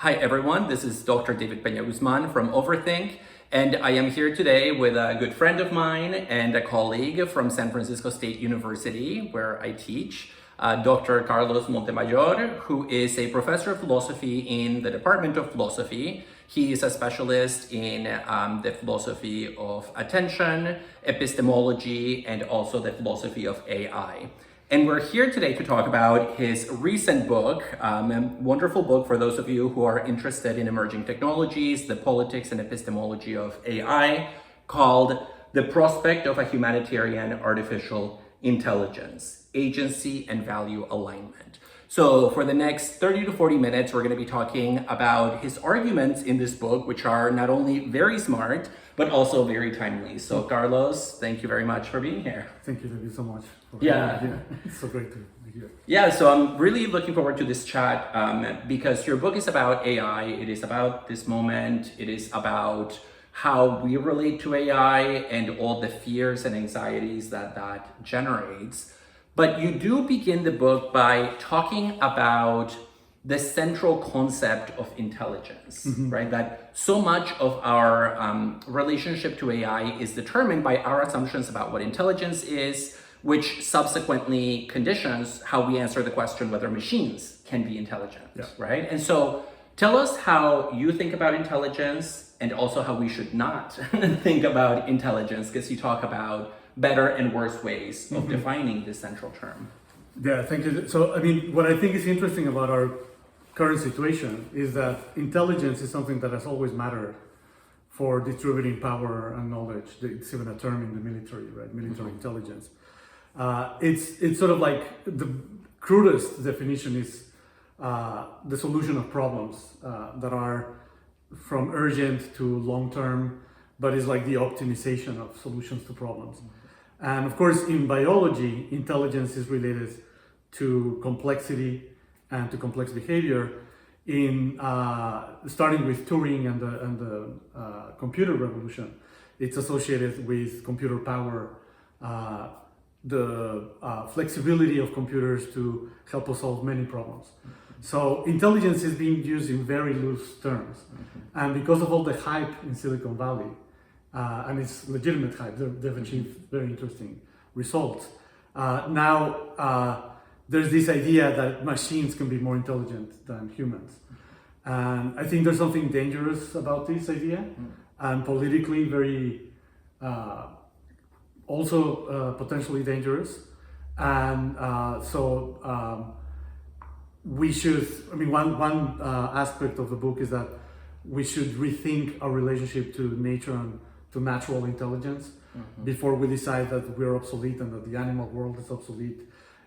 Hi everyone, this is Dr. David Peña-Guzmán from Overthink, and I am here today with a good friend of mine and a colleague from San Francisco State University, where I teach, Dr. Carlos Montemayor, who is a professor of philosophy in the Department of Philosophy. He is a specialist in the philosophy of attention, epistemology, and also the philosophy of AI. And we're here today to talk about his recent book, a wonderful book for those of you who are interested in emerging technologies, the politics and epistemology of AI, called The Prospect of a Humanitarian Artificial Intelligence, Agency and Value Alignment. So for the next 30 to 40 minutes, we're going to be talking about his arguments in this book, which are not only very smart, but also very timely. So Carlos, thank you very much for being here. Thank you so much. Yeah. It's so great to be here. Yeah, so I'm really looking forward to this chat because your book is about AI. It is about this moment. It is about how we relate to AI and all the fears and anxieties that that generates. But you do begin the book by talking about the central concept of intelligence, right? That so much of our relationship to AI is determined by our assumptions about what intelligence is, which subsequently conditions how we answer the question whether machines can be intelligent, right? And so tell us how you think about intelligence and also how we should not think about intelligence, because you talk about better and worse ways of defining this central term. Yeah, thank you. So, I mean, what I think is interesting about our current situation is that intelligence is something that has always mattered for distributing power and knowledge. It's even a term in the military, right? Military intelligence. It's sort of like the crudest definition is the solution of problems that are from urgent to long-term, but it's like the optimization of solutions to problems. And of course, in biology, intelligence is related to complexity and to complex behavior. In starting with Turing and the computer revolution, it's associated with computer power, the flexibility of computers to help us solve many problems. So intelligence is being used in very loose terms. And because of all the hype in Silicon Valley, and it's legitimate hype, they've achieved very interesting results. Now there's this idea that machines can be more intelligent than humans. And I think there's something dangerous about this idea, and politically very also potentially dangerous. And so we should, I mean, one aspect of the book is that we should rethink our relationship to nature and to natural intelligence before we decide that we're obsolete and that the animal world is obsolete,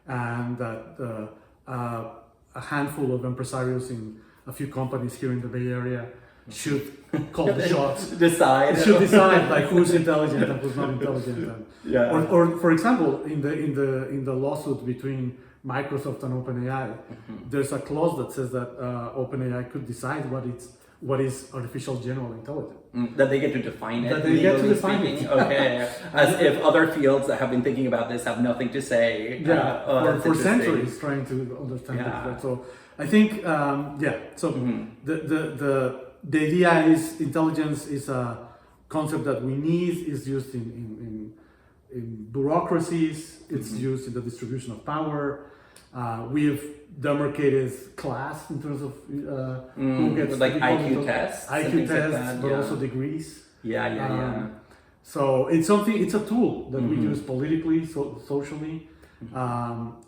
and that a handful of impresarios in a few companies here in the Bay Area should call the shots. Should decide like who's intelligent and who's not intelligent. And, or for example, in the lawsuit between Microsoft and OpenAI, there's a clause that says that OpenAI could decide what is artificial general intelligence. That they get to define it. That they get to define it. Okay. As if other fields that have been thinking about this have nothing to say. For centuries trying to understand it. Right? So I think, So the idea is intelligence is a concept that we need. Is used in bureaucracies. It's used in the distribution of power. We've demarcated class in terms of who gets like IQ tests, but like also degrees. So it's something. It's a tool that we use politically, socially.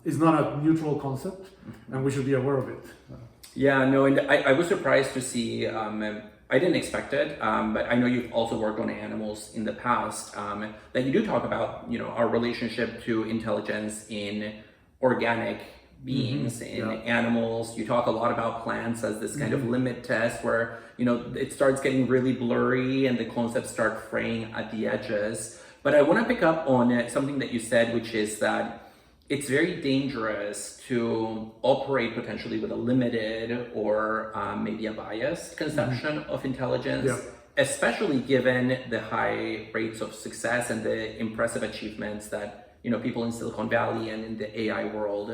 It's not a neutral concept, and we should be aware of it. And I was surprised to see. I didn't expect it, but I know you've also worked on animals in the past. That you do talk about, our relationship to intelligence in organic beings, in animals. You talk a lot about plants as this kind of limit test where, it starts getting really blurry and the concepts start fraying at the edges. But I want to pick up on something that you said, which is that it's very dangerous to operate potentially with a limited or maybe a biased conception of intelligence, especially given the high rates of success and the impressive achievements that people in Silicon Valley and in the AI world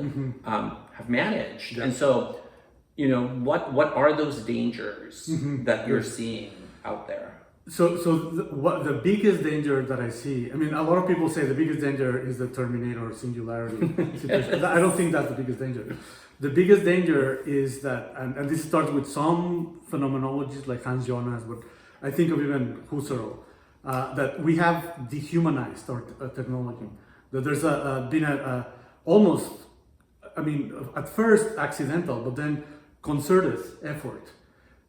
have managed. And so what are those dangers that you're seeing out there? The biggest danger that I see, I mean, a lot of people say the biggest danger is the Terminator singularity situation. I don't think that's the biggest danger. The biggest danger is that, and this starts with some phenomenologies like Hans Jonas, but I think of even Husserl, that we have dehumanized our technology. That there's been almost, I mean, at first accidental, but then concerted effort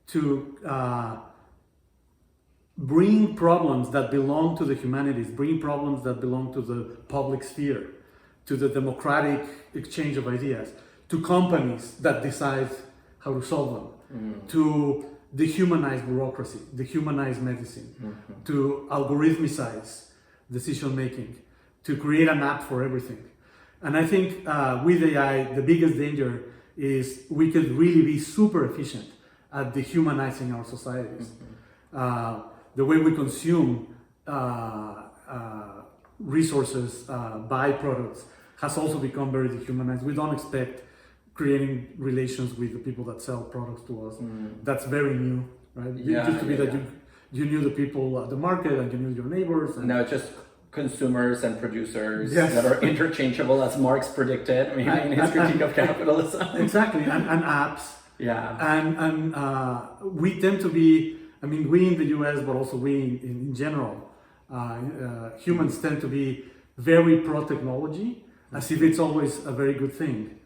to bring problems that belong to the humanities, bring problems that belong to the public sphere, to the democratic exchange of ideas, to companies that decide how to solve them, to dehumanize bureaucracy, dehumanize medicine, to algorithmicize decision making, to create an app for everything. And I think with AI, the biggest danger is we could really be super efficient at dehumanizing our societies. The way we consume resources, buy products, has also become very dehumanized. We don't expect creating relations with the people that sell products to us. That's very new, right? It used to be that you knew the people at the market and you knew your neighbors. And now it's just consumers and producers that are interchangeable, as Marx predicted. I mean, in his critique of capitalism. Exactly, and apps. Yeah. And we tend to be, I mean, we in the US, but also we in general, humans tend to be very pro-technology, as if it's always a very good thing.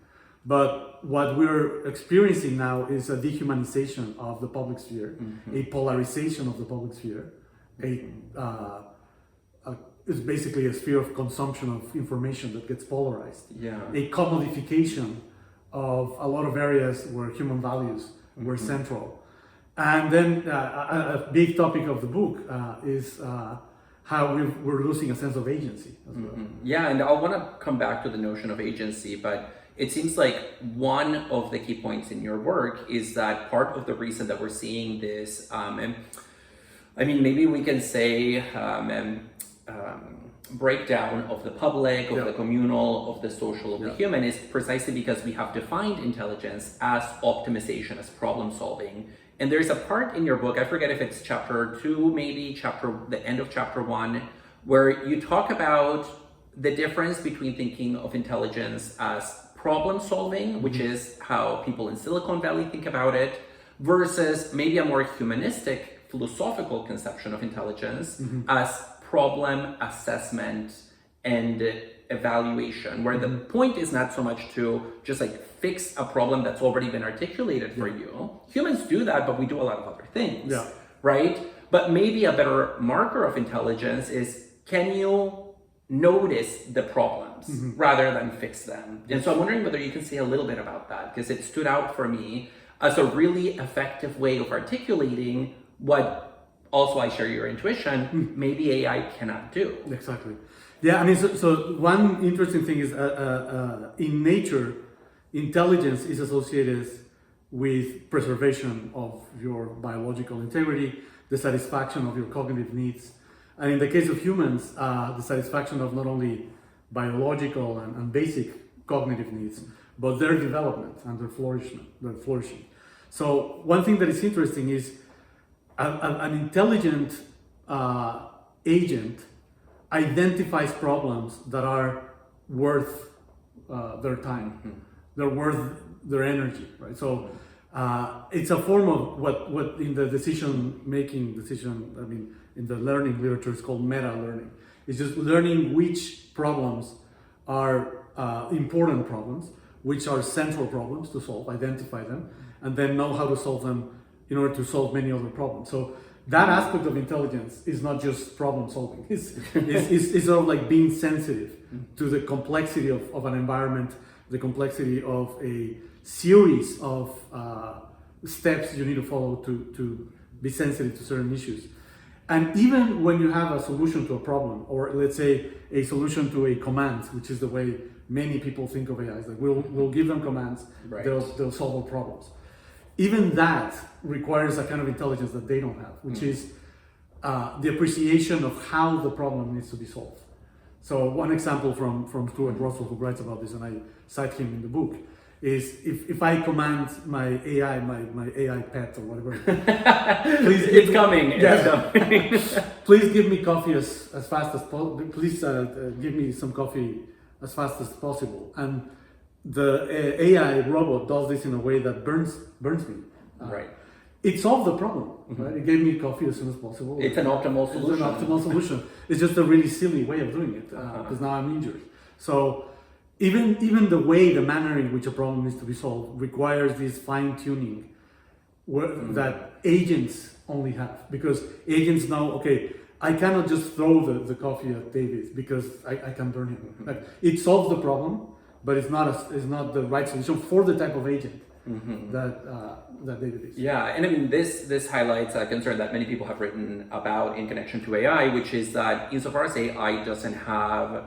But what we're experiencing now is a dehumanization of the public sphere, a polarization of the public sphere, it's basically a sphere of consumption of information that gets polarized, a commodification of a lot of areas where human values were central. And then a big topic of the book is how we're losing a sense of agency as well. Yeah, and I want to come back to the notion of agency, but it seems like one of the key points in your work is that part of the reason that we're seeing this, I mean, maybe we can say breakdown of the public, of the communal, of the social, of the human is precisely because we have defined intelligence as optimization, as problem solving. And there's a part in your book, I forget if it's chapter 2, maybe the end of chapter 1, where you talk about the difference between thinking of intelligence as problem solving, which is how people in Silicon Valley think about it, versus maybe a more humanistic, philosophical conception of intelligence as problem assessment and evaluation, where the point is not so much to just like fix a problem that's already been articulated for you. Humans do that, but we do a lot of other things, right? But maybe a better marker of intelligence is, can you notice the problems rather than fix them? And so I'm wondering whether you can say a little bit about that, because it stood out for me as a really effective way of articulating what, also I share your intuition, maybe AI cannot do. Exactly. Yeah, I mean, so one interesting thing is in nature, intelligence is associated with preservation of your biological integrity, the satisfaction of your cognitive needs. And in the case of humans, the satisfaction of not only biological and basic cognitive needs, but their development and their flourishing. So one thing that is interesting is an intelligent agent identifies problems that are worth their time, they're worth their energy, right? So it's a form of what in the in the learning literature is called meta learning. It's just learning which problems are important problems, which are central problems to solve, identify them, and then know how to solve them in order to solve many other problems. So that aspect of intelligence is not just problem solving. It's sort of like being sensitive to the complexity of an environment, the complexity of a series of steps you need to follow to be sensitive to certain issues. And even when you have a solution to a problem, or let's say a solution to a command, which is the way many people think of AI, like we'll give them commands, they'll solve our problems. Even that requires a kind of intelligence that they don't have, which is the appreciation of how the problem needs to be solved. So one example from Stuart Russell, who writes about this, and I cite him in the book, is if I command my AI, my AI pet or whatever, It's coming. It's coming. please give me coffee as fast as possible. Please give me some coffee as fast as possible. And the AI robot does this in a way that burns me. Right. It solved the problem. Right? It gave me coffee as soon as possible. It's an optimal solution. It's an optimal solution. It's just a really silly way of doing it because now I'm injured. So even the way, the manner in which a problem needs to be solved requires this fine tuning that agents only have, because agents know, okay, I cannot just throw the coffee at David because I can burn him. Like, it solves the problem, but it's not the right solution for the type of agent that David is. Yeah, and I mean this highlights a concern that many people have written about in connection to AI, which is that insofar as AI doesn't have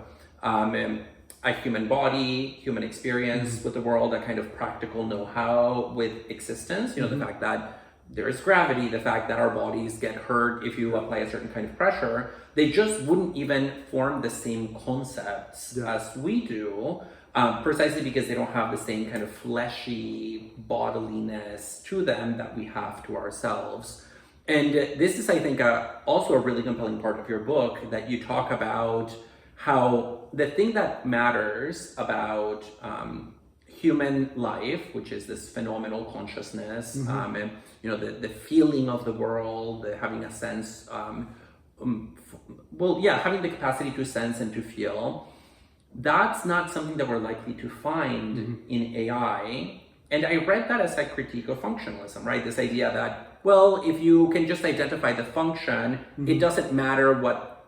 a human body, human experience with the world, a kind of practical know-how with existence, the fact that there is gravity, the fact that our bodies get hurt if you apply a certain kind of pressure, they just wouldn't even form the same concepts as we do, precisely because they don't have the same kind of fleshy bodiliness to them that we have to ourselves. And this is, I think, also a really compelling part of your book, that you talk about how the thing that matters about human life, which is this phenomenal consciousness, and the feeling of the world, having a sense, having the capacity to sense and to feel, that's not something that we're likely to find in AI. And I read that as a critique of functionalism, right? This idea that, well, if you can just identify the function, it doesn't matter what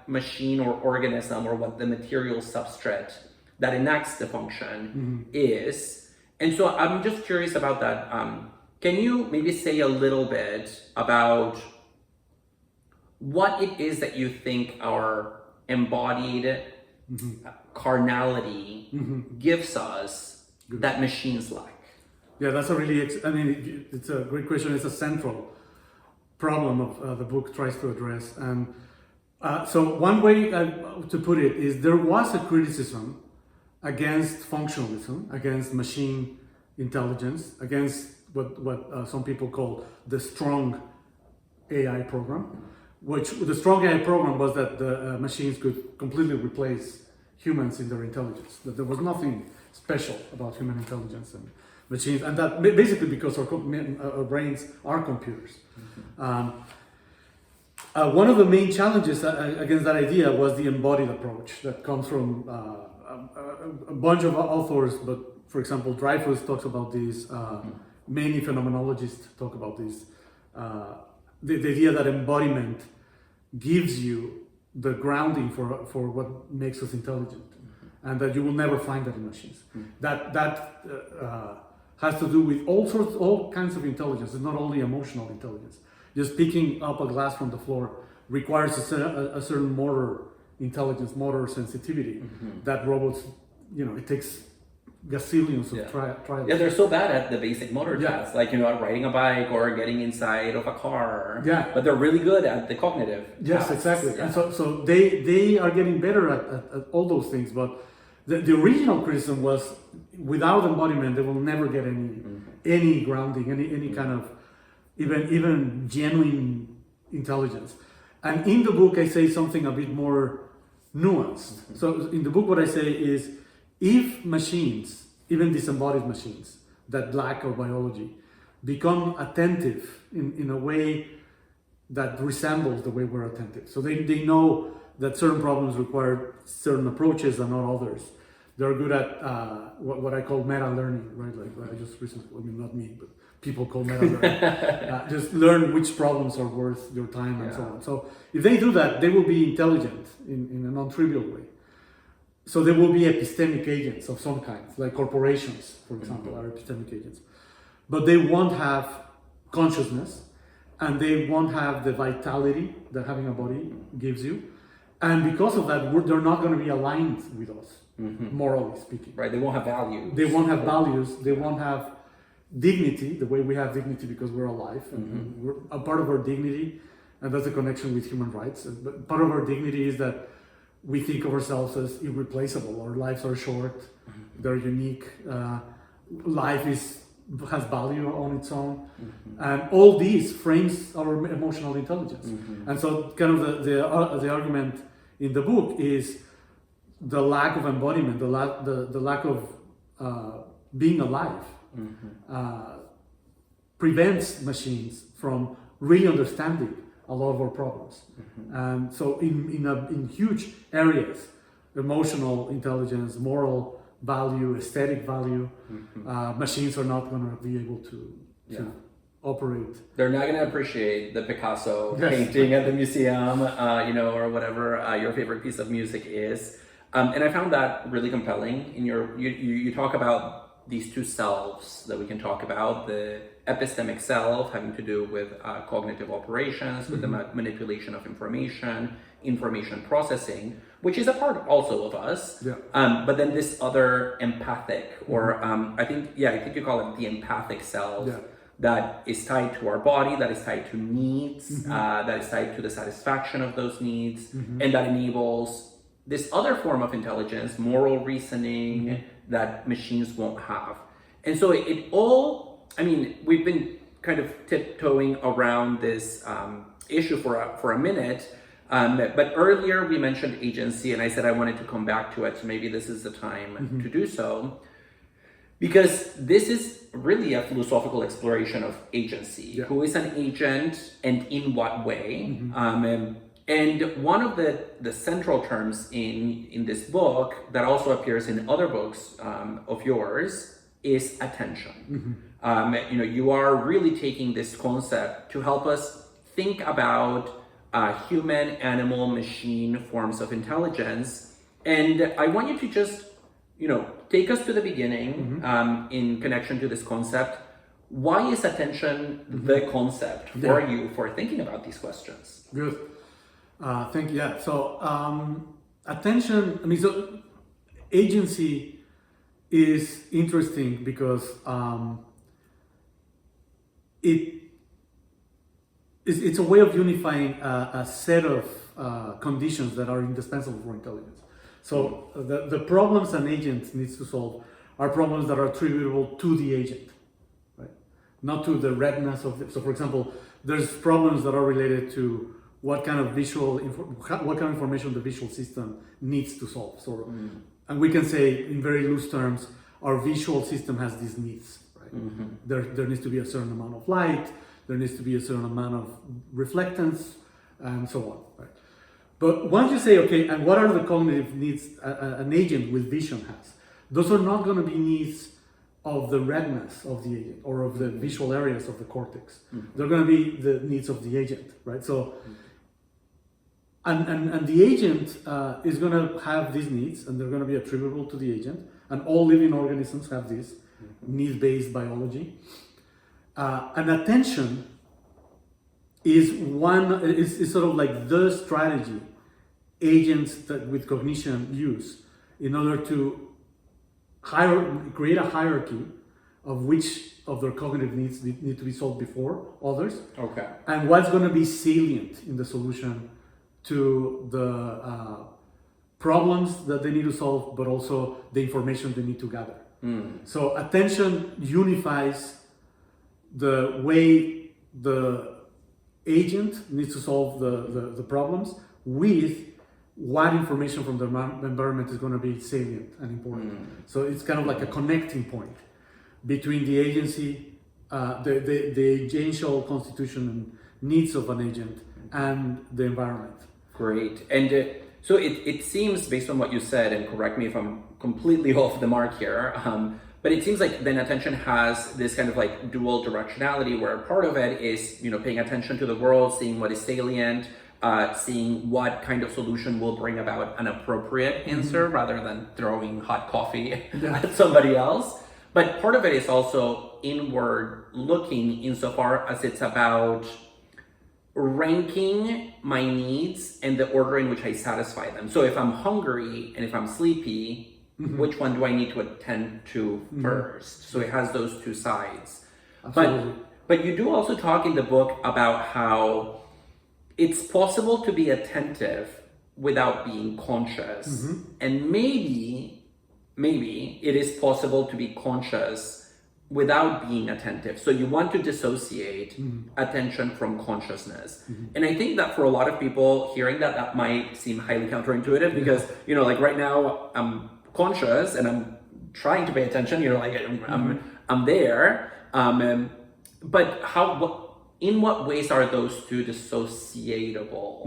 machine or organism or what the material substrate that enacts the function is. And so I'm just curious about that. Can you maybe say a little bit about what it is that you think our embodied carnality gives us that machines lack? Yeah, that's a really, it's a great question. It's a central problem of the book tries to address. And so one way to put it is there was a criticism against functionalism, against machine intelligence, against what some people call the strong AI program, which the strong AI program was that the machines could completely replace humans in their intelligence, that there was nothing special about human intelligence and machines, and that basically because our brains are computers. One of the main challenges against that idea was the embodied approach that comes from a bunch of authors, but for example, Dreyfus talks about this, many phenomenologists talk about this, the idea that embodiment gives you the grounding for what makes us intelligent, and that you will never find that in machines. That has to do with all kinds of intelligence. It's not only emotional intelligence. Just picking up a glass from the floor requires a certain motor intelligence, motor sensitivity that robots, it takes gazillions of trials. Yeah, they're so bad at the basic motor tasks, like riding a bike or getting inside of a car. Yeah, but they're really good at the cognitive. Yes, tasks. Exactly. Yeah. And so they are getting better at all those things. But the original criticism was, without embodiment, they will never get any grounding, any kind of even genuine intelligence. And in the book, I say something a bit more nuanced. So in the book, what I say is, if machines, even disembodied machines that lack our biology, become attentive in a way that resembles the way we're attentive, so they know that certain problems require certain approaches and not others. They're good at what I call meta learning, right? Like I just recently, not me, but people call meta learning. Just learn which problems are worth your time and so on. So if they do that, they will be intelligent in a non-trivial way. So there will be epistemic agents of some kind, like corporations, for example, are epistemic agents. But they won't have consciousness, and they won't have the vitality that having a body gives you. And because of that, they're not going to be aligned with us, morally speaking. Right, they won't have values. They won't have values, they won't have dignity, the way we have dignity because we're alive. And we're a part of our dignity, and that's a connection with human rights. But part of our dignity is that we think of ourselves as irreplaceable. Our lives are short, they're unique. life has value on its own, and all these frames our emotional intelligence. And so, kind of the argument in the book is the lack of embodiment, the lack of being alive, prevents machines from really understanding a lot of our problems. And so, in huge areas, emotional intelligence, moral value, aesthetic value, machines are not going to be able to operate. They're not going to appreciate the Picasso painting at the museum, or whatever your favorite piece of music is. And I found that really compelling. In you talk about these two selves that we can talk about: the epistemic self, having to do with cognitive operations, with the manipulation of information processing, which is a part also of us. But then this other empathic, or I think you call it the empathic self, that is tied to our body, that is tied to needs, that is tied to the satisfaction of those needs, and that enables this other form of intelligence, moral reasoning, that machines won't have. And so we've been kind of tiptoeing around this issue for a minute, but earlier we mentioned agency, and I said I wanted to come back to it, so maybe this is the time to do so, because this is really a philosophical exploration of agency. Who is an agent and in what way? And one of the central terms in this book that also appears in other books of yours is attention. You are really taking this concept to help us think about human, animal, machine forms of intelligence. And I want you to just, take us to the beginning in connection to this concept. Why is attention the concept for you for thinking about these questions? Good. Thank you. Yeah. So attention. So agency is interesting because it's a way of unifying a set of conditions that are indispensable for intelligence. So the problems an agent needs to solve are problems that are attributable to the agent, right? Not to the redness of it. So, for example, there's problems that are related to what kind of information the visual system needs to solve. So, and we can say in very loose terms, our visual system has these needs, right? There needs to be a certain amount of light, there needs to be a certain amount of reflectance, and so on, right? But once you say, okay, and what are the cognitive needs an agent with vision has? Those are not going to be needs of the redness of the agent or of the visual areas of the cortex. They're going to be the needs of the agent, right? So, and the agent is going to have these needs, and they're going to be attributable to the agent. And all living organisms have this need-based biology. And attention is sort of like the strategy agents that with cognition use in order to create a hierarchy of which of their cognitive needs need to be solved before others. Okay. And what's going to be salient in the solution to the problems that they need to solve, but also the information they need to gather. So attention unifies the way the agent needs to solve the problems with what information from the environment is going to be salient and important. So it's kind of like a connecting point between the agency, the agential constitution and needs of an agent and the environment. Great. And so it seems, based on what you said, and correct me if I'm completely off the mark here, but it seems like then attention has this kind of like dual directionality, where part of it is, paying attention to the world, seeing what is salient, seeing what kind of solution will bring about an appropriate answer rather than throwing hot coffee at somebody else. But part of it is also inward looking, insofar as it's about ranking my needs and the order in which I satisfy them. So if I'm hungry and if I'm sleepy, which one do I need to attend to first? So it has those two sides. But you do also talk in the book about how it's possible to be attentive without being conscious. And maybe it is possible to be conscious without being attentive. So you want to dissociate attention from consciousness. And I think that for a lot of people hearing that might seem highly counterintuitive because, like right now I'm conscious and I'm trying to pay attention, like I'm there. But in what ways are those two dissociatable?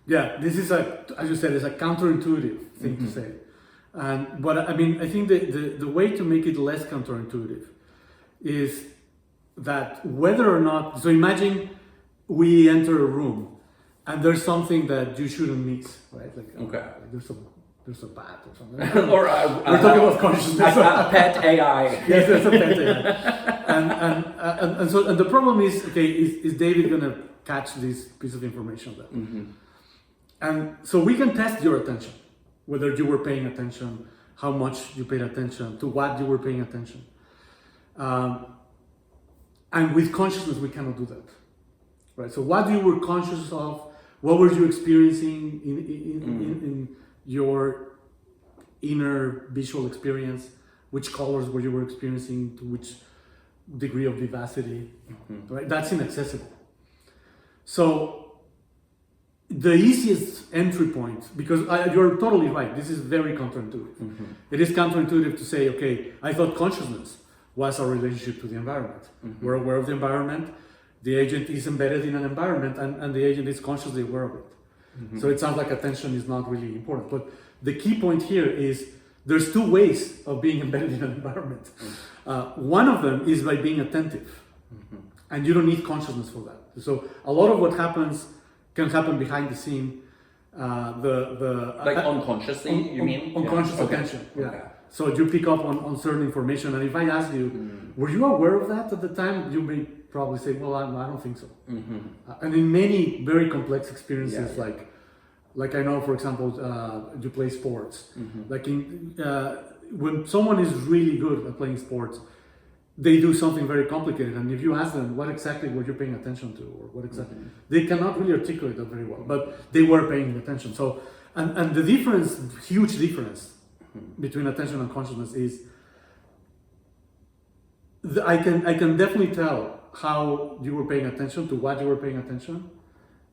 Yeah, this is as you said, it's a counterintuitive thing to say. But I mean, I think the way to make it less counterintuitive is that whether or not, so imagine we enter a room and there's something that you shouldn't miss, right? Like, okay. There's a bat or something. Or we're talking about consciousness. A pet AI. Yes, there's a pet AI. And the problem is, okay, is David gonna catch this piece of information then? And so we can test your attention, whether you were paying attention, how much you paid attention, to what you were paying attention. And with consciousness, we cannot do that, right? So what you were conscious of, what were you experiencing in your inner visual experience, which colors were you experiencing, to which degree of vivacity, right? That's inaccessible. So the easiest entry point, because you're totally right, this is very counterintuitive. It is counterintuitive to say, okay, I thought consciousness was our relationship to the environment. We're aware of the environment, the agent is embedded in an environment, and the agent is consciously aware of it. So it sounds like attention is not really important. But the key point here is there's two ways of being embedded in an environment. One of them is by being attentive. And you don't need consciousness for that. So a lot of what happens can happen behind the scene. Like unconsciously, you mean? Unconscious attention. Yeah. Okay. So you pick up on certain information, and if I ask you, were you aware of that at the time? You may probably say, well, I don't think so. And in many very complex experiences, like I know, for example, you play sports. Like when someone is really good at playing sports, they do something very complicated, and if you ask them what exactly were you paying attention to, or what exactly, they cannot really articulate that very well, but they were paying attention. So, and the difference, huge difference between attention and consciousness is, I can definitely tell how you were paying attention to what you were paying attention,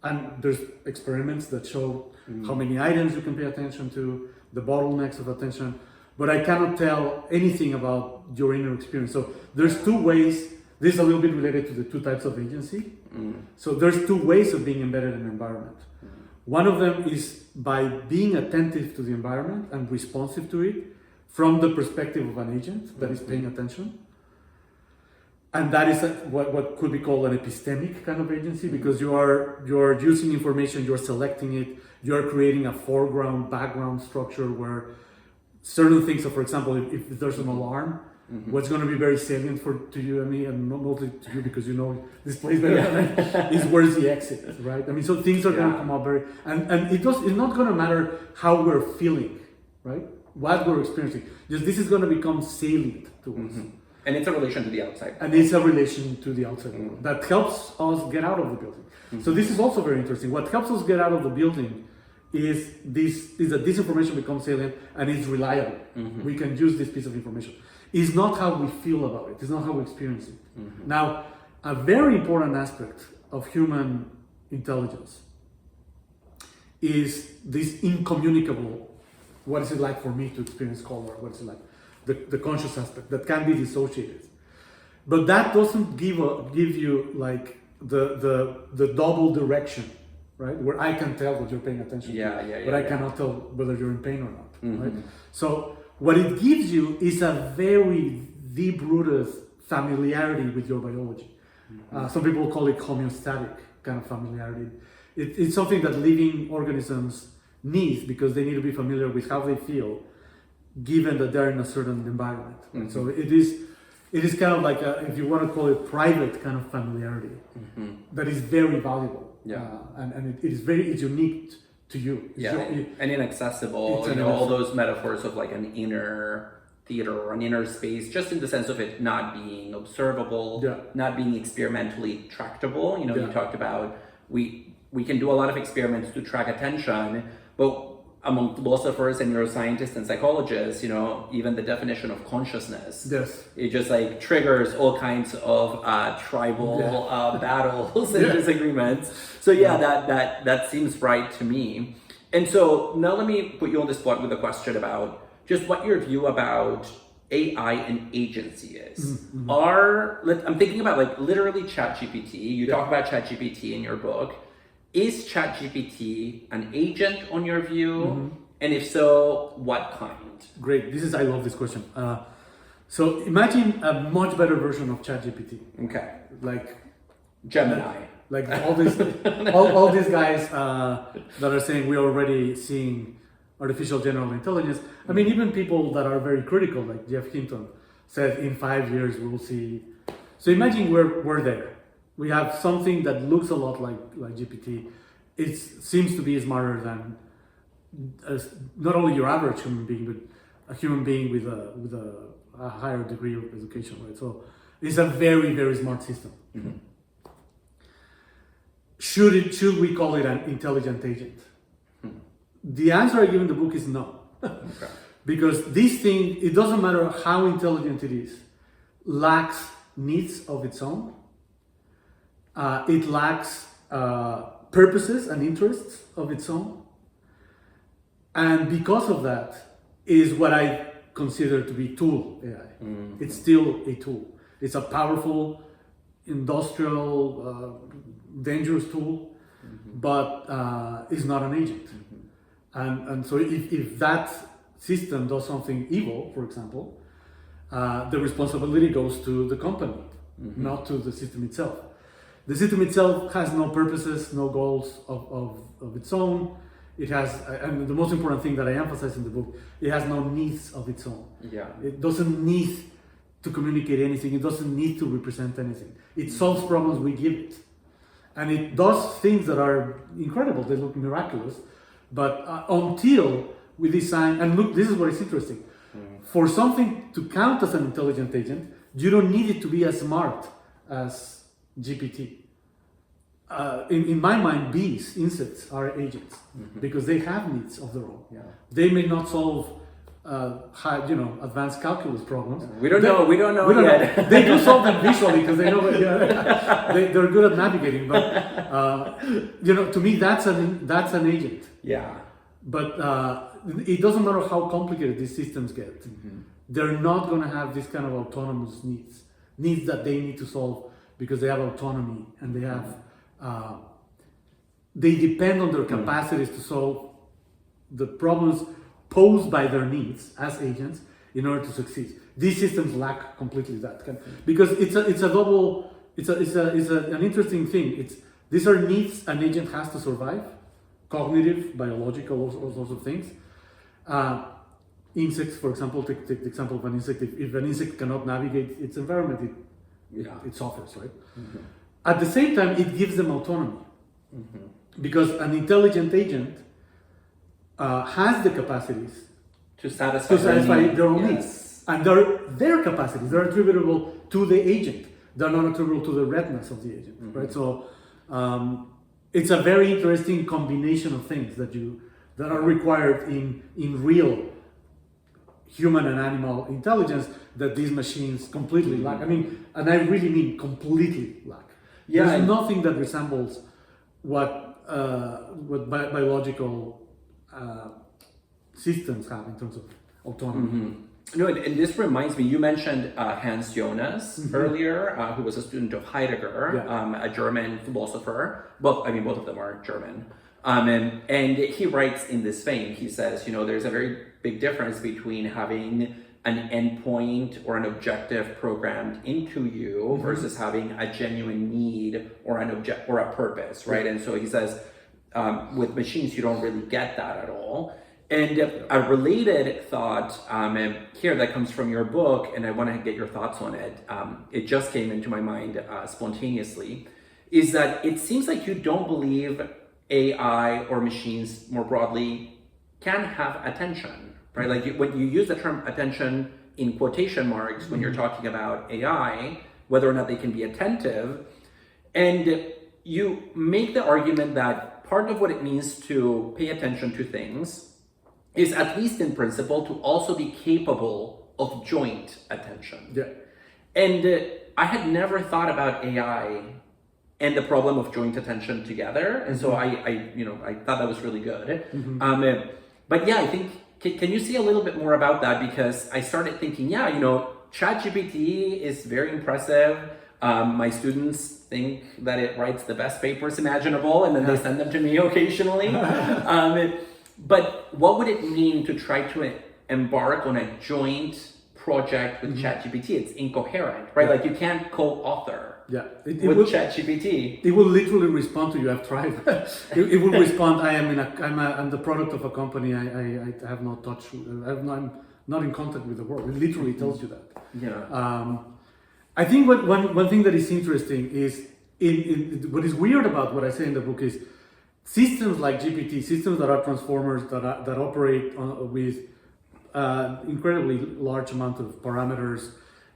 and there's experiments that show how many items you can pay attention to, the bottlenecks of attention. But I cannot tell anything about your inner experience. So there's two ways, this is a little bit related to the two types of agency. So there's two ways of being embedded in an environment. One of them is by being attentive to the environment and responsive to it from the perspective of an agent that is paying attention. And that is what could be called an epistemic kind of agency, because you're using information, you're selecting it, you're creating a foreground, background structure where certain things, so for example, if there's an alarm, what's going to be very salient to you and me, and not mostly to you because you know this place better than I, is where's the exit, right? I mean, so things are going to come up and it's not going to matter how we're feeling, right? What we're experiencing. Just this is going to become salient to us. And it's a relation to the outside. And it's a relation to the outside world that helps us get out of the building. So this is also very interesting. What helps us get out of the building is that this information becomes salient and it's reliable. We can use this piece of information. It's not how we feel about it. It's not how we experience it. Now, a very important aspect of human intelligence is this incommunicable, what is it like for me to experience color? What is it like? The conscious aspect that can be dissociated. But that doesn't give you like the double direction, right? Where I can tell what you're paying attention to, but I cannot tell whether you're in pain or not, right? So what it gives you is a very deep-rooted familiarity with your biology. Some people call it homeostatic kind of familiarity. It's something that living organisms need because they need to be familiar with how they feel, given that they're in a certain environment. Right? So it is kind of like if you want to call it private kind of familiarity that is very valuable. And it's unique to you. And inaccessible. All those metaphors of like an inner theater or an inner space, just in the sense of it not being observable, not being experimentally tractable. You talked about we can do a lot of experiments to track attention, but among philosophers and neuroscientists and psychologists, even the definition of consciousness, Yes. it just like triggers all kinds of tribal battles and disagreements. So that seems right to me. And so now let me put you on the spot with a question about just what your view about AI and agency is. I'm thinking about like literally ChatGPT. You talk about ChatGPT in your book. Is ChatGPT an agent on your view? And if so, what kind? Great. I love this question. So imagine a much better version of ChatGPT. Okay. Like Gemini. Like all these, all these guys that are saying we're already seeing artificial general intelligence. I mean, even people that are very critical, like Jeff Hinton, said in 5 years we will see. So imagine we're there. We have something that looks a lot like GPT. It seems to be smarter than not only your average human being, but a human being with a higher degree of education, right? So it's a very, very smart system. Should we call it an intelligent agent? The answer I give in the book is no. Okay. Because this thing, it doesn't matter how intelligent it is, lacks needs of its own. It lacks purposes and interests of its own. And because of that is what I consider to be tool AI. It's still a tool. It's a powerful, industrial, dangerous tool, but is not an agent. And so if that system does something evil, for example, the responsibility goes to the company, not to the system itself. The system itself has no purposes, no goals of its own. It has, and the most important thing that I emphasize in the book, it has no needs of its own. Yeah. It doesn't need to communicate anything. It doesn't need to represent anything. It solves problems we give it. And it does things that are incredible. They look miraculous. But until we design, and look, this is what is interesting. For something to count as an intelligent agent, you don't need it to be as smart as GPT. In my mind, bees, insects are agents because they have needs of their own. Yeah. They may not solve advanced calculus problems. We don't know yet. They do solve them visually because they know they're good at navigating. But to me, that's an agent. Yeah. But it doesn't matter how complicated these systems get. They're not going to have this kind of autonomous needs that they need to solve because they have autonomy and they have. They depend on their capacities to solve the problems posed by their needs as agents in order to succeed. These systems lack completely that because it's an interesting thing. These are needs an agent has to survive, cognitive, biological, all sorts of things. Insects, for example, take the example of an insect. If an insect cannot navigate its environment, it suffers, right? At the same time, it gives them autonomy because an intelligent agent has the capacities to satisfy their own needs, and their capacities they're attributable to the agent. They're not attributable to the readiness of the agent, right? So it's a very interesting combination of things that are required in real human and animal intelligence that these machines completely lack. I mean, and I really mean completely lack. Yeah, there's nothing that resembles what biological systems have in terms of autonomy. No, and this reminds me, you mentioned Hans Jonas earlier, who was a student of Heidegger, a German philosopher. Well, I mean, both of them are German. And he writes in this vein, he says, there's a very big difference between having an endpoint or an objective programmed into you versus having a genuine need or a purpose, right? And so he says, with machines, you don't really get that at all. And a related thought here that comes from your book, and I want to get your thoughts on it, it just came into my mind spontaneously, is that it seems like you don't believe AI or machines more broadly can have attention, right? Like when you use the term attention in quotation marks, when you're talking about AI, whether or not they can be attentive, and you make the argument that part of what it means to pay attention to things is, at least in principle, to also be capable of joint attention. Yeah. And I had never thought about AI and the problem of joint attention together, and so I thought that was really good. But yeah, I think can you see a little bit more about that, because I started thinking, ChatGPT is very impressive. My students think that it writes the best papers imaginable, and then they send them to me occasionally. But what would it mean to try to embark on a joint project with ChatGPT? It's incoherent, right? Like you can't co-author with ChatGPT. It will literally respond to you. I've tried. it will respond. I'm the product of a company. I have not touched. I'm not in contact with the world. It literally tells you that. I think one thing that is interesting is what is weird about what I say in the book is systems like GPT, systems that are transformers that operate with incredibly large amount of parameters,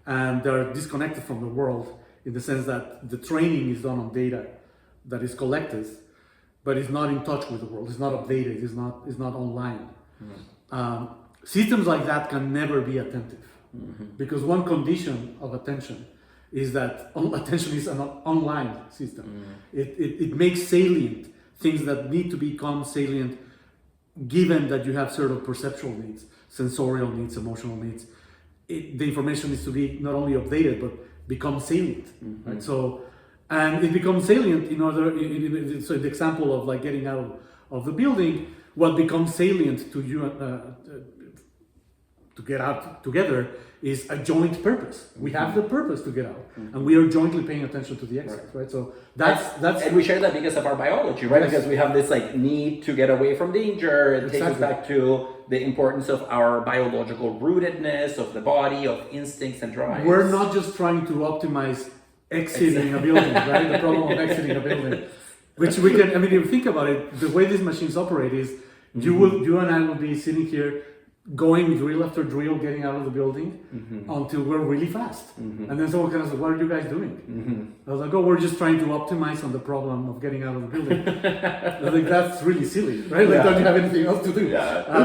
and they're disconnected from the world in the sense that the training is done on data that is collected, but is not in touch with the world. It's not updated. It's not online. Systems like that can never be attentive, because one condition of attention is that attention is an online system. It makes salient things that need to become salient, given that you have certain perceptual needs, sensorial needs, emotional needs. The information needs to be not only updated, but become salient, right? So, and it becomes salient in order, so the example of like getting out of the building, what becomes salient to you to get out together is a joint purpose. We have the purpose to get out, and we are jointly paying attention to the exit, right? So that's and we share that because of our biology, right? Because we have this like need to get away from danger. It takes us back to the importance of our biological rootedness of the body, of instincts and drives. We're not just trying to optimize exiting a building, right? The problem of exiting a building, which we can. I mean, if you think about it, the way these machines operate is you and I will be sitting here, going drill after drill, getting out of the building until we're really fast. And then someone kind of says, what are you guys doing? I was like, we're just trying to optimize on the problem of getting out of the building. I think that's really silly, right? Like, don't you have anything else to do?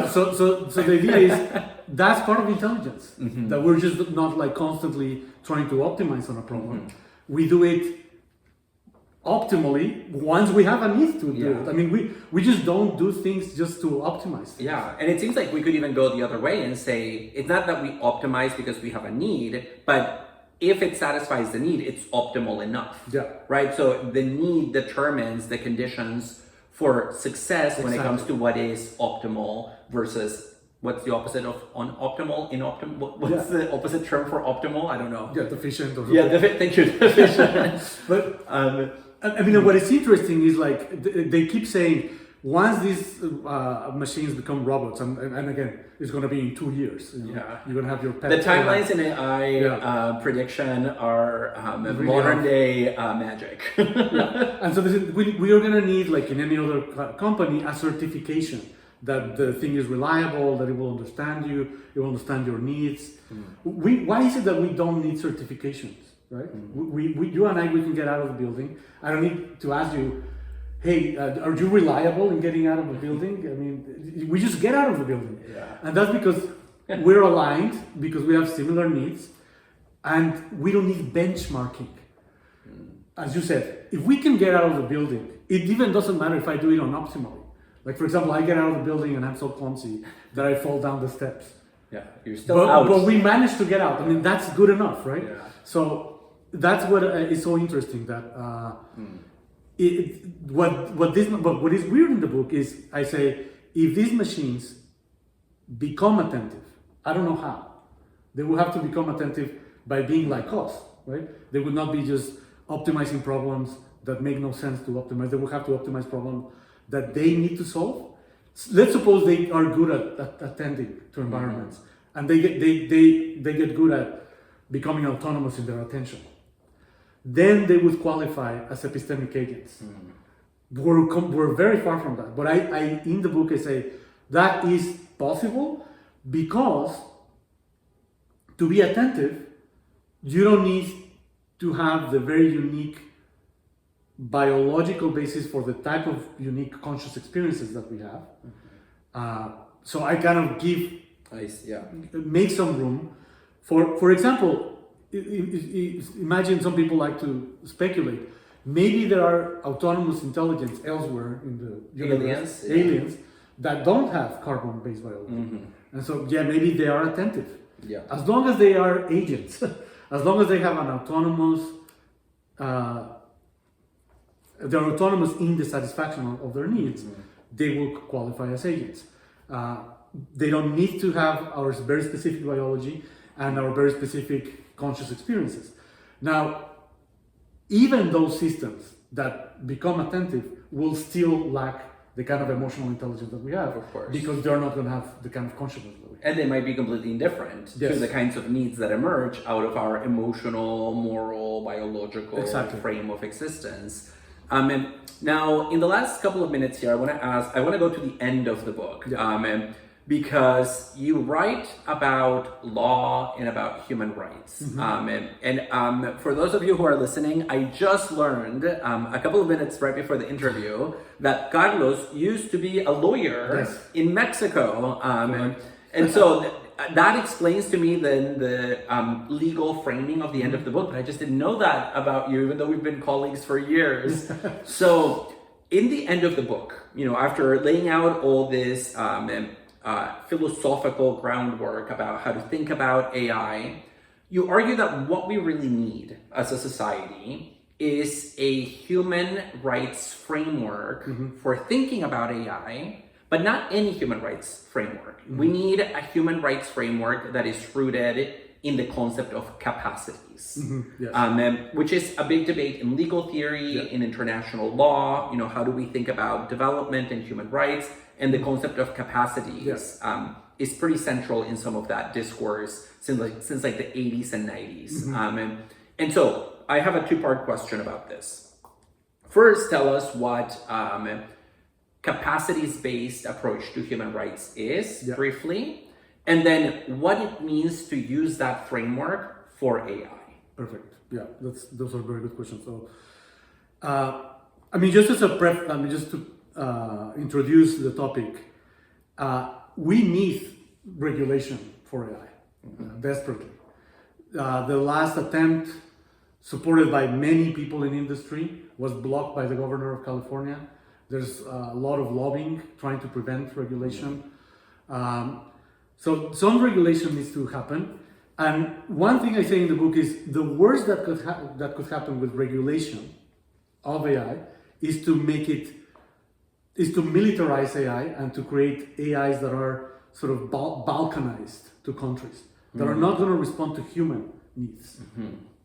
So the idea is that's part of intelligence, that we're just not like constantly trying to optimize on a problem. We do it optimally once we have a need to do it. I mean, we just don't do things just to optimize things. And it seems like we could even go the other way and say it's not that we optimize because we have a need, but if it satisfies the need, it's optimal enough. Right? So the need determines the conditions for success when it comes to what is optimal versus what's the opposite of unoptimal, inoptimal. What's the opposite term for optimal? I don't know. Deficient or something. Thank you. Deficient. But I mean, what is interesting is like they keep saying once these machines become robots, and again, it's going to be in 2 years. You're going to have your pet. The timelines in AI prediction are modern day magic. And so we are going to need, like in any other company, a certification that the thing is reliable, that it will understand you, it will understand your needs. Why is it that we don't need certifications? Right? You and I, we can get out of the building. I don't need to ask you, hey, are you reliable in getting out of the building? I mean, we just get out of the building. And that's because we're aligned, because we have similar needs, and we don't need benchmarking. As you said, if we can get out of the building, it even doesn't matter if I do it on optimally. Like, for example, I get out of the building and I'm so clumsy that I fall down the steps. You're still out. But we managed to get out. I mean, that's good enough, right? So that's what is so interesting, that what is weird in the book is I say, if these machines become attentive, I don't know how. They will have to become attentive by being like us, right? They would not be just optimizing problems that make no sense to optimize. They will have to optimize problems that they need to solve. Let's suppose they are good at attending to environments, and they get good at becoming autonomous in their attention. Then they would qualify as epistemic agents. We're very far from that. But I in the book I say that is possible, because to be attentive, you don't need to have the very unique biological basis for the type of unique conscious experiences that we have. So I kind of Yeah. make some room for example, imagine some people like to speculate. Maybe there are autonomous intelligence elsewhere in the universe, aliens that don't have carbon-based biology. And so, yeah, maybe they are attentive. Yeah. As long as they are agents, as long as they have an they're autonomous in the satisfaction of their needs, they will qualify as agents. They don't need to have our very specific biology and our very specific conscious experiences. Now, even those systems that become attentive will still lack the kind of emotional intelligence that we have, of course, because they're not going to have the kind of consciousness that we have. And they might be completely indifferent to the kinds of needs that emerge out of our emotional, moral, biological frame of existence. And now, in the last couple of minutes here, I want to go to the end of the book. Because you write about law and about human rights. For those of you who are listening, I just learned a couple of minutes right before the interview that Carlos used to be a lawyer in Mexico. And so that explains to me then the legal framing of the end of the book, but I just didn't know that about you, even though we've been colleagues for years. So in the end of the book, after laying out all this philosophical groundwork about how to think about AI, you argue that what we really need as a society is a human rights framework for thinking about AI, but not any human rights framework. We need a human rights framework that is rooted in the concept of capacities, which is a big debate in legal theory, in international law. How do we think about development and human rights? And the concept of capacities is pretty central in some of that discourse since like the 80s and 90s. And so I have a two-part question about this. First, tell us what capacities-based approach to human rights is, briefly, and then what it means to use that framework for AI. Perfect. Yeah, those are very good questions. So, just as a just to introduce the topic, we need regulation for AI desperately. The last attempt, supported by many people in industry, was blocked by the governor of California. There's a lot of lobbying trying to prevent regulation. So some regulation needs to happen. And one thing I say in the book is the worst that could happen with regulation of AI is to militarize AI and to create AIs that are sort of balkanized to countries that are not going to respond to human needs.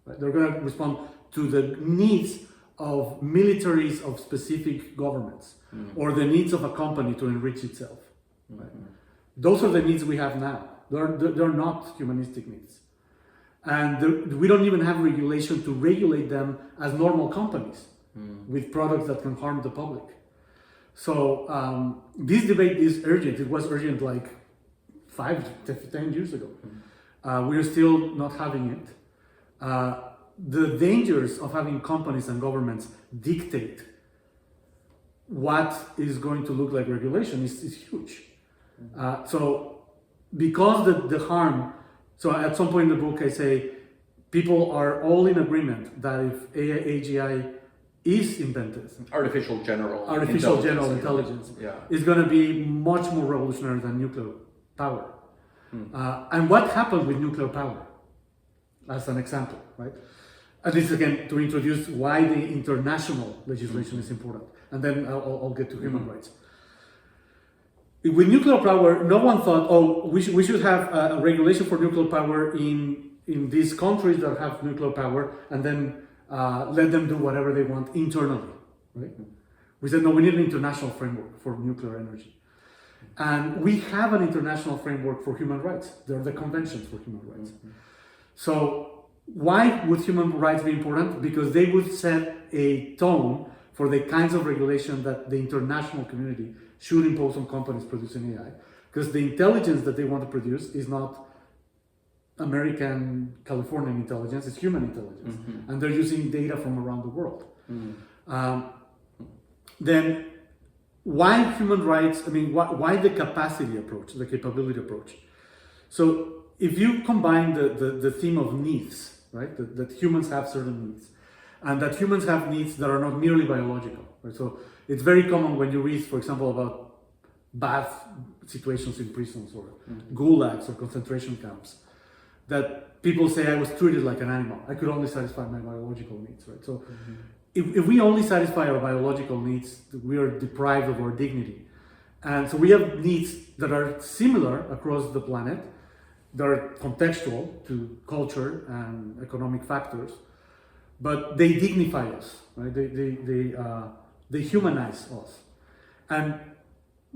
Right? They're going to respond to the needs of militaries of specific governments or the needs of a company to enrich itself. Right? Those are the needs we have now. They're not humanistic needs. And we don't even have regulation to regulate them as normal companies with products that can harm the public. So this debate is urgent. It was urgent like 5 to 10 years ago. We're still not having it. The dangers of having companies and governments dictate what is going to look like regulation is huge. So because the harm, so at some point in the book I say people are all in agreement that if AGI is invented, artificial general intelligence is going to be much more revolutionary than nuclear power. And what happened with nuclear power, as an example, right? And this again to introduce why the international legislation is important, and then I'll get to human rights. With nuclear power, no one thought, we should have a regulation for nuclear power in these countries that have nuclear power, and then let them do whatever they want internally, right? We said, no, we need an international framework for nuclear energy. And we have an international framework for human rights. There are the conventions for human rights. So why would human rights be important? Because they would set a tone for the kinds of regulation that the international community should impose on companies producing AI. Because the intelligence that they want to produce is not American, Californian intelligence, it's human intelligence. And they're using data from around the world. Then why human rights? I mean, why the capacity approach, the capability approach? So if you combine the theme of needs, right, that humans have certain needs, and that humans have needs that are not merely biological, right? So it's very common when you read, for example, about bad situations in prisons or gulags or concentration camps, that people say, I was treated like an animal. I could only satisfy my biological needs, right? So if we only satisfy our biological needs, we are deprived of our dignity. And so we have needs that are similar across the planet, that are contextual to culture and economic factors, but they dignify us, right? They humanize us. And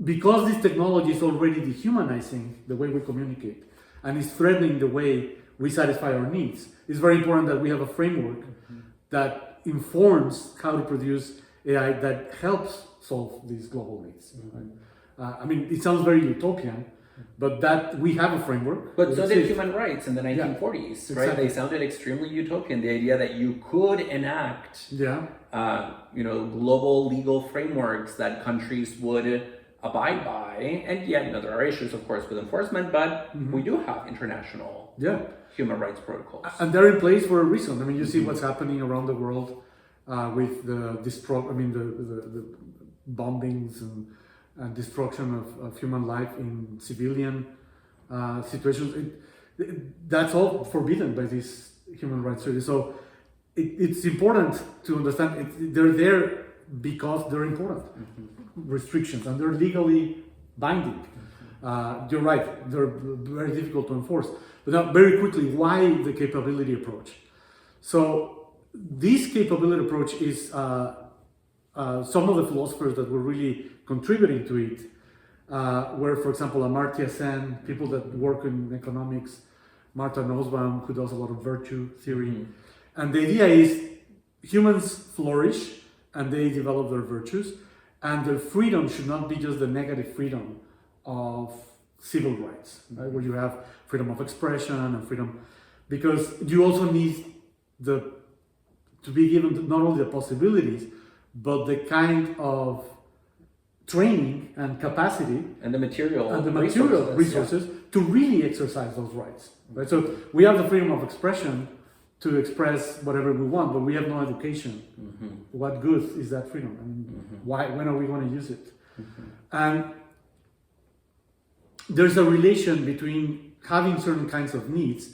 because this technology is already dehumanizing the way we communicate and is threatening the way we satisfy our needs, it's very important that we have a framework that informs how to produce AI that helps solve these global needs. Right? I mean, it sounds very utopian, but that we have a framework. But so did human rights in the 1940s, right? Exactly. They sounded extremely utopian. The idea that you could enact, global legal frameworks that countries would abide by, and yet, there are issues, of course, with enforcement, but we do have international human rights protocols, and they're in place for a reason. I mean, you see what's happening around the world with the bombings and destruction of human life in civilian situations. That's all forbidden by these human rights treaties. So it's important to understand they're there because they're important restrictions, and they're legally binding. You're right, they're very difficult to enforce. But now, very quickly, why the capability approach? So this capability approach is some of the philosophers that were really contributing to it were, for example, Amartya Sen, people that work in economics, Martha Nussbaum, who does a lot of virtue theory. And the idea is humans flourish and they develop their virtues, and their freedom should not be just the negative freedom of civil rights, right? Where you have freedom of expression and freedom, because you also need to be given not only the possibilities, but the kind of training and capacity and the material resources to really exercise those rights, right? So we have the freedom of expression to express whatever we want, but we have no education. What good is that freedom? I mean, when are we going to use it? And there's a relation between having certain kinds of needs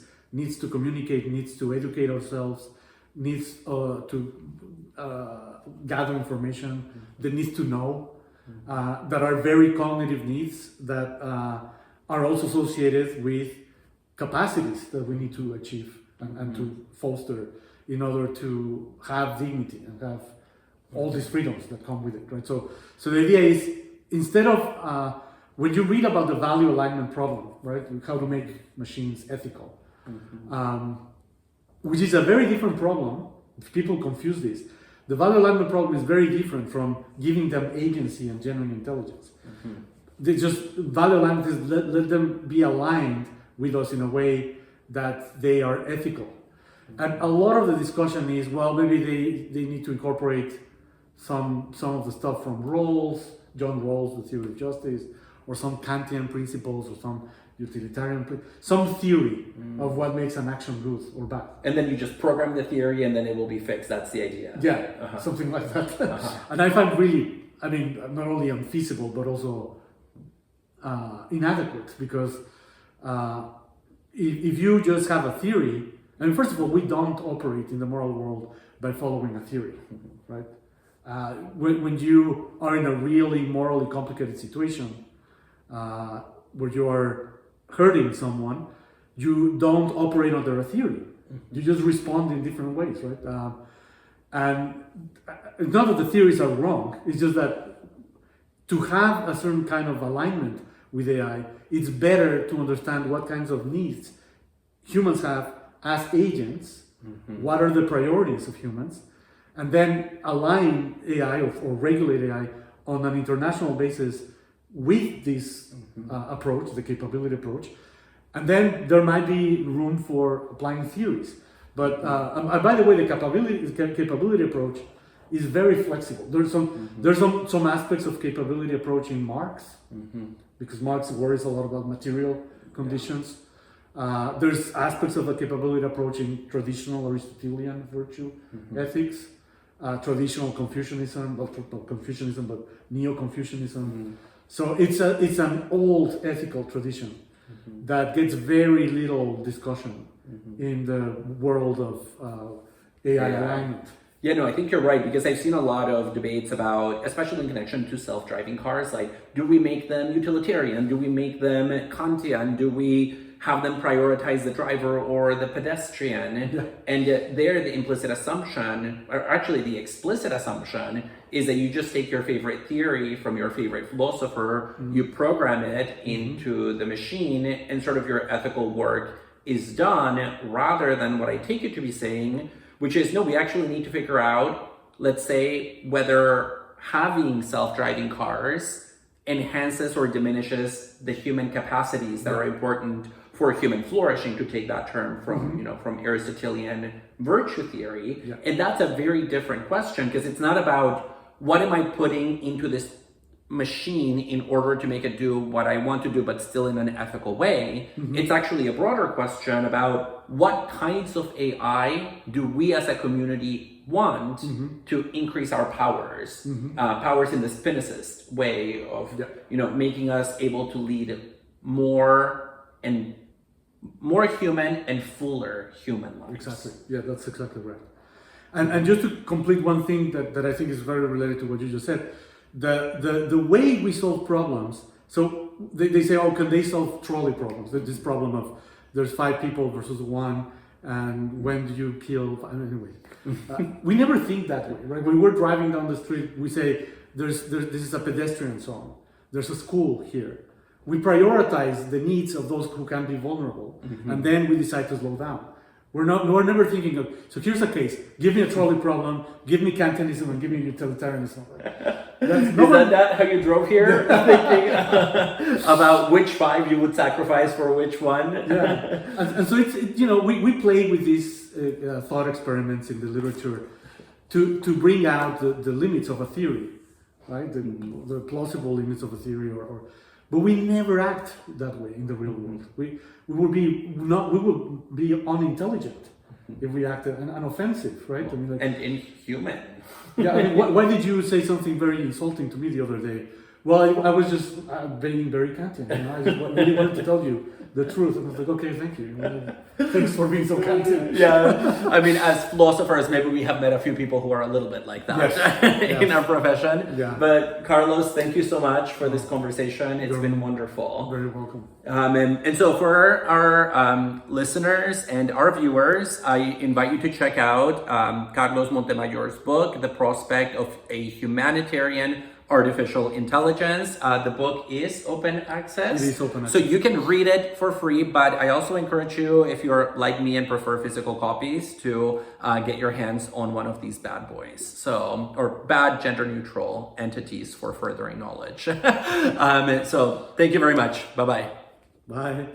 to communicate, needs to educate ourselves, needs to gather information, the needs to know, that are very cognitive needs that are also associated with capacities that we need to achieve and to foster in order to have dignity and have all these freedoms that come with it, right? So the idea is, instead of when you read about the value alignment problem, right, how to make machines ethical, which is a very different problem. People confuse this. The value alignment problem is very different from giving them agency and genuine intelligence. They just value alignment is let them be aligned with us in a way that they are ethical. And a lot of the discussion is, well, maybe they need to incorporate some of the stuff from Rawls, John Rawls, the theory of justice, or some Kantian principles, or some utilitarian, some theory of what makes an action good or bad. And then you just program the theory and then it will be fixed. That's the idea. Yeah, something like that. And I find really, I mean, not only unfeasible, but also inadequate, because if you just have a theory, I mean, first of all, we don't operate in the moral world by following a theory, right? When you are in a really morally complicated situation where you are hurting someone, you don't operate under a theory. You just respond in different ways, right? And it's not that the theories are wrong, it's just that to have a certain kind of alignment with AI, it's better to understand what kinds of needs humans have as agents, what are the priorities of humans, and then align AI or regulate AI on an international basis with this approach, the capability approach. And then there might be room for applying theories. But by the way, the capability approach is very flexible. There's some aspects of capability approach in Marx, because Marx worries a lot about material conditions. There's aspects of a capability approach in traditional Aristotelian virtue ethics, traditional Confucianism, not Confucianism, but Neo-Confucianism. So it's an old ethical tradition that gets very little discussion in the world of AI alignment. Yeah, no, I think you're right, because I've seen a lot of debates about, especially in connection to self-driving cars, like, do we make them utilitarian? Do we make them Kantian? Do we have them prioritize the driver or the pedestrian? Yeah. And there, the implicit assumption, or actually the explicit assumption, is that you just take your favorite theory from your favorite philosopher, you program it into the machine, and sort of your ethical work is done, rather than what I take you to be saying, which is, no, we actually need to figure out, let's say, whether having self-driving cars enhances or diminishes the human capacities that are important for human flourishing, to take that term from, from Aristotelian virtue theory. Yeah. And that's a very different question, because it's not about what am I putting into this machine in order to make it do what I want to do, but still in an ethical way. It's actually a broader question about what kinds of AI do we as a community want to increase our powers, powers in the spinicist way of, making us able to lead more human and fuller human lives. Exactly. Yeah, that's exactly right. And just to complete one thing that I think is very related to what you just said, the way we solve problems, so they say, oh, can they solve trolley problems? This problem of there's 5 people versus 1, and when do you kill? Anyway, we never think that way, right? When we're driving down the street, we say this is a pedestrian zone. There's a school here. We prioritize the needs of those who can be vulnerable, and then we decide to slow down. We're never thinking of, so here's a case, give me a trolley problem, give me Kantianism, and give me utilitarianism. Is that how you drove here? Thinking about which 5 you would sacrifice for which one? Yeah, and so we play with these thought experiments in the literature to bring out the limits of a theory, right? The plausible limits of a theory, but we never act that way in the real world. We would be unintelligent if we acted unoffensive, right? I mean, like, and inhuman. Yeah, I mean, why did you say something very insulting to me the other day? Well, I was just being very Kantian. I just really wanted to tell you the truth. And I was like, okay, thank you. Thanks for being so Kantian. Yeah, I mean, as philosophers, maybe we have met a few people who are a little bit like that in our profession. Yeah. But Carlos, thank you so much for this conversation. It's been wonderful. Very welcome. And so for our listeners and our viewers, I invite you to check out Carlos Montemayor's book, The Prospect of a Humanitarian Artificial Intelligence. The book is open access. It is open access. So you can read it for free, but I also encourage you, if you're like me and prefer physical copies, to get your hands on one of these bad boys. Or bad gender neutral entities for furthering knowledge. So thank you very much. Bye-bye. Bye.